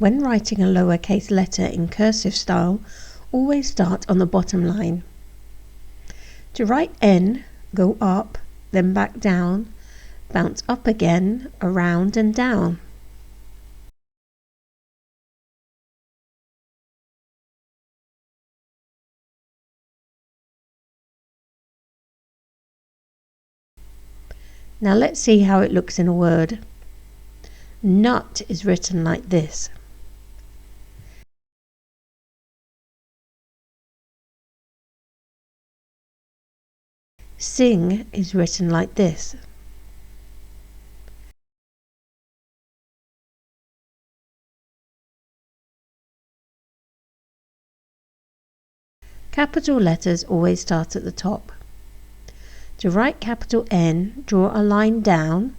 When writing a lowercase letter in cursive style, always start on the bottom line. To write N, go up, then back down, bounce up again, around and down. Now let's see how it looks in a word. Nut is written like this. Sing is written like this. Capital letters always start at the top. To write capital N, draw a line down,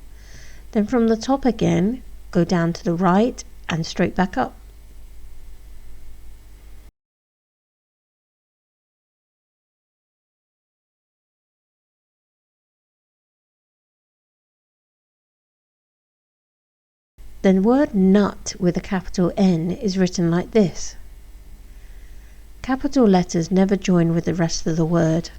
then from the top again, go down to the right and straight back up. Then word nut with a capital N is written like this. Capital letters never join with the rest of the word.